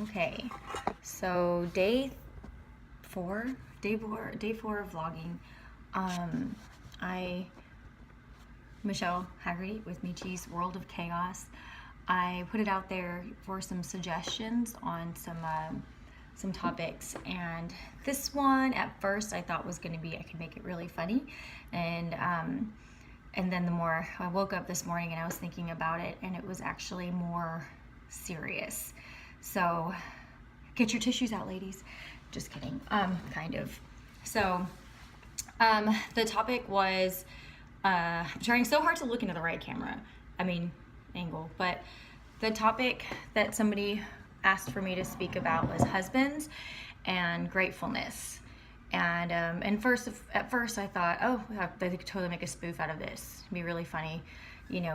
Okay, so day four of vlogging. Um, I, Michelle Haggerty with Michi's World of Chaos. I put it out there for some suggestions on some topics, and this one at first I thought was going to be I could make it really funny, and then the more I woke up this morning and I was thinking about it, and it was actually more serious. So get your tissues out, ladies. Just kidding. Kind of. So the topic was I'm trying so hard to look into the right camera. Angle. But the topic that somebody asked for me to speak about was husbands and gratefulness. And at first I thought, oh, they could totally make a spoof out of this. It'd be really funny,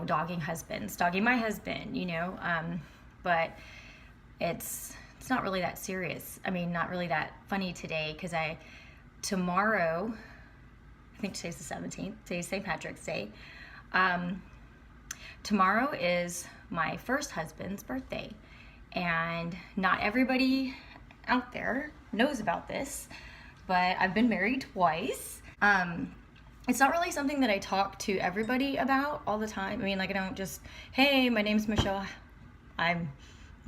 dogging my husband, but it's not really that serious. Not really that funny today, because tomorrow, I think today's the 17th, today's St. Patrick's Day. Tomorrow is my first husband's birthday, and not everybody out there knows about this, but I've been married twice. It's not really something that I talk to everybody about all the time. I don't just, hey, my name's Michelle, I'm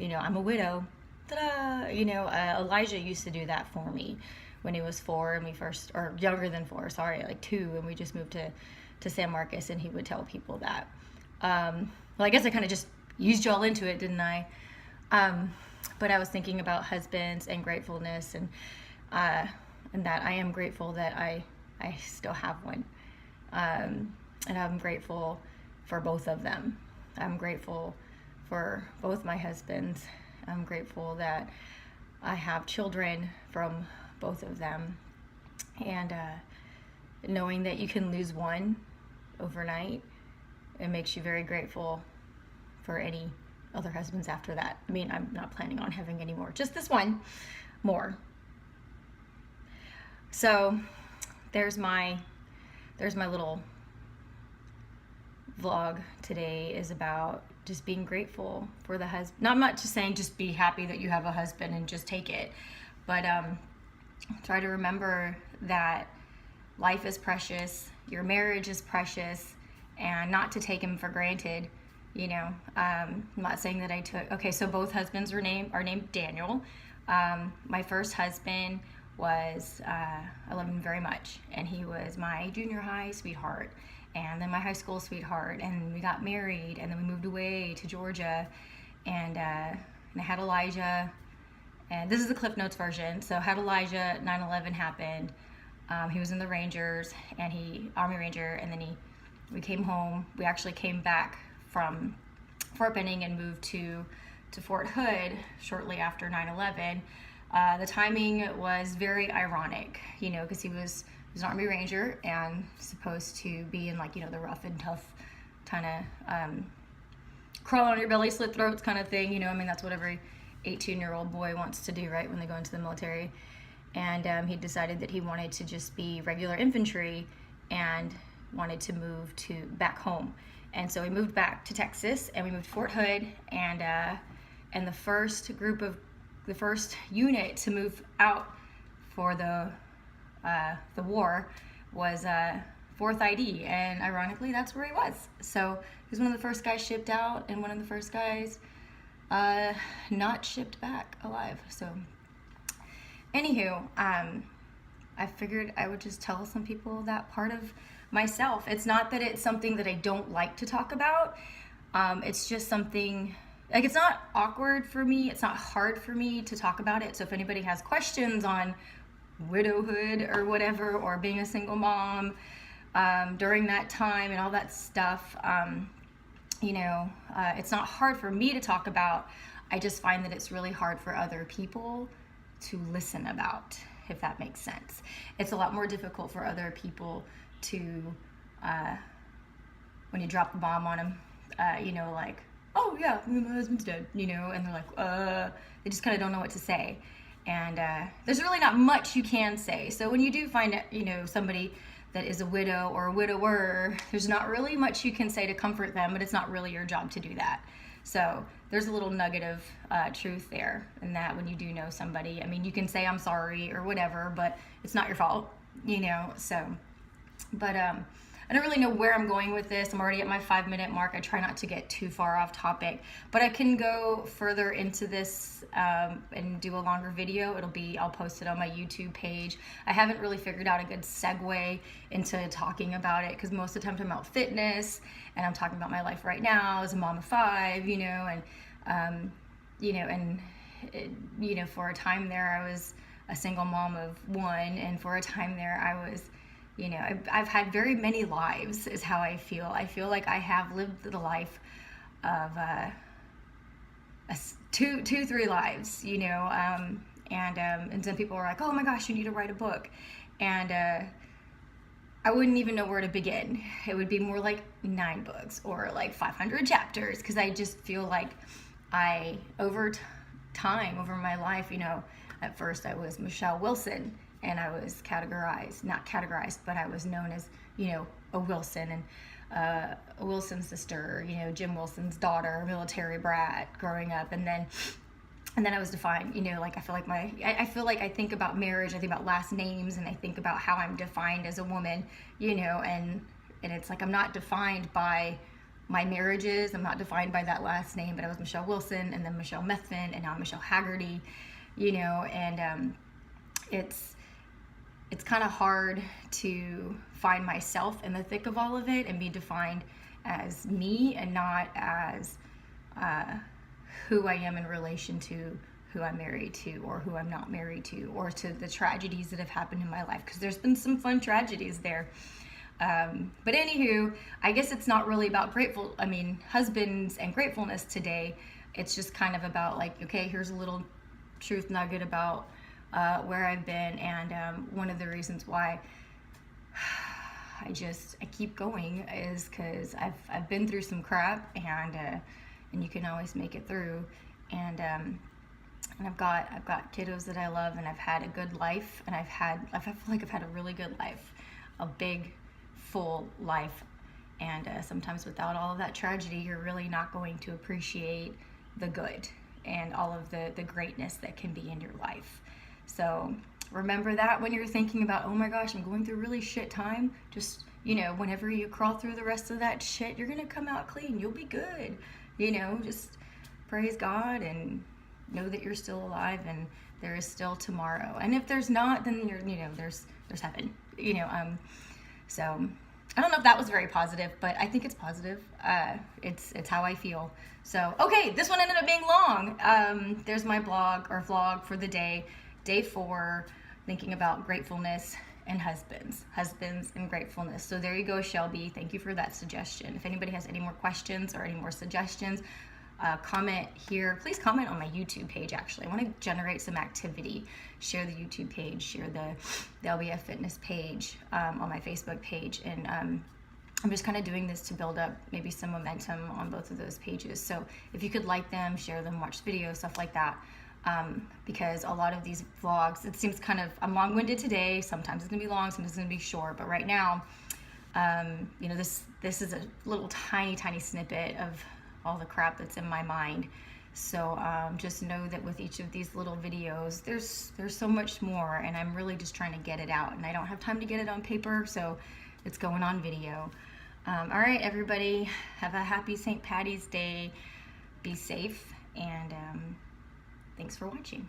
a widow. Ta-da! Elijah used to do that for me when he was 4 and or younger than 4, like 2, and we just moved to San Marcos, and he would tell people that. Well, I guess I kind of just used y'all into it, didn't I? But I was thinking about husbands and gratefulness, and that I am grateful that I still have one. And I'm grateful for both of them. I'm grateful for both my husbands. I'm grateful that I have children from both of them. And knowing that you can lose one overnight, it makes you very grateful for any other husbands after that. I'm not planning on having any more, just this one more. So there's my little vlog today, is about just being grateful for the husband. Not much just saying just be happy that you have a husband and just take it, but try to remember that life is precious, your marriage is precious, and not to take him for granted. I'm not saying that okay, so both husbands are named Daniel. My first husband was, I love him very much, and he was my junior high sweetheart, and then my high school sweetheart, and we got married, and then we moved away to Georgia, and I had Elijah, and this is the Cliff Notes version. So I had Elijah, 9/11 happened, he was in the Rangers, and Army Ranger, and then we came home. We actually came back from Fort Benning and moved to Fort Hood shortly after 9/11. The timing was very ironic, because he was an Army Ranger and supposed to be in the rough and tough kind of crawl on your belly, slit throats kind of thing. That's what every 18-year-old boy wants to do, right, when they go into the military. And he decided that he wanted to just be regular infantry and wanted to move back home. And so we moved back to Texas, and we moved to Fort Hood, and the first unit to move out for the war was 4th ID, and ironically that's where he was. So he was one of the first guys shipped out, and one of the first guys not shipped back alive. So anywho, I figured I would just tell some people that part of myself. It's not that it's something that I don't like to talk about. It's just something, it's not awkward for me. It's not hard for me to talk about it. So if anybody has questions on widowhood or whatever, or being a single mom during that time and all that stuff, it's not hard for me to talk about. I just find that it's really hard for other people to listen about, if that makes sense. It's a lot more difficult for other people to, when you drop the bomb on them, oh yeah, my husband's dead, and they're like, they just kind of don't know what to say. And there's really not much you can say. So when you do find, somebody that is a widow or a widower, there's not really much you can say to comfort them, but it's not really your job to do that. So there's a little nugget of truth there, in that when you do know somebody, I mean, you can say I'm sorry or whatever, but it's not your fault, you know. So, but I don't really know where I'm going with this. I'm already at my 5-minute mark. I try not to get too far off topic, but I can go further into this and do a longer video. I'll post it on my YouTube page. I haven't really figured out a good segue into talking about it, because most of the time I'm talking about fitness, and I'm talking about my life right now as a mom of 5, you know, and for a time there I was a single mom of 1, and for a time there I was, you know, I've had very many lives is how I feel. I feel like I have lived the life of 3 lives, you know, and some people are like, oh my gosh, you need to write a book. And I wouldn't even know where to begin. It would be more like 9 books or like 500 chapters, because I just feel like over time, over my life, you know, at first I was Michelle Wilson, and I was not categorized, but I was known as, you know, a Wilson, and a Wilson sister, you know, Jim Wilson's daughter, military brat growing up. And then I was defined, you know, like I feel like I think about marriage, I think about last names, and I think about how I'm defined as a woman, you know, and it's like I'm not defined by my marriages, I'm not defined by that last name, but I was Michelle Wilson, and then Michelle Methvin, and now I'm Michelle Haggerty, you know, and it's kind of hard to find myself in the thick of all of it and be defined as me, and not as who I am in relation to who I'm married to, or who I'm not married to, or to the tragedies that have happened in my life, because there's been some fun tragedies there. But anywho, I guess it's not really about husbands and gratefulness today. It's just kind of about like, okay, here's a little truth nugget about where I've been, and one of the reasons why I keep going is because I've been through some crap, and you can always make it through, and I've got kiddos that I love, and I've had a good life, and I feel like I've had a really good life, a big, full life, and sometimes without all of that tragedy, you're really not going to appreciate the good and all of the greatness that can be in your life. So remember that when you're thinking about, oh my gosh, I'm going through really shit time. Just, you know, whenever you crawl through the rest of that shit, you're gonna come out clean. You'll be good. You know, just praise God and know that you're still alive, and there is still tomorrow. And if there's not, then there's heaven. You know, so I don't know if that was very positive, but I think it's positive. It's how I feel. So, okay, this one ended up being long. There's my blog or vlog for the day 4, thinking about gratefulness and husbands and gratefulness. So there you go, Shelby. Thank you for that suggestion. If anybody has any more questions or any more suggestions, comment here. Please comment on my YouTube page, actually. I want to generate some activity. Share the YouTube page, share the LBF Fitness page on my Facebook page. And I'm just kind of doing this to build up maybe some momentum on both of those pages. So if you could like them, share them, watch videos, stuff like that. Because a lot of these vlogs, it seems I'm long-winded today. Sometimes it's gonna be long, sometimes it's gonna be short. But right now, you know, this is a little tiny snippet of all the crap that's in my mind. So just know that with each of these little videos, there's so much more, and I'm really just trying to get it out, and I don't have time to get it on paper, so it's going on video. All right, everybody, have a happy St. Patty's Day. Be safe, and thanks for watching.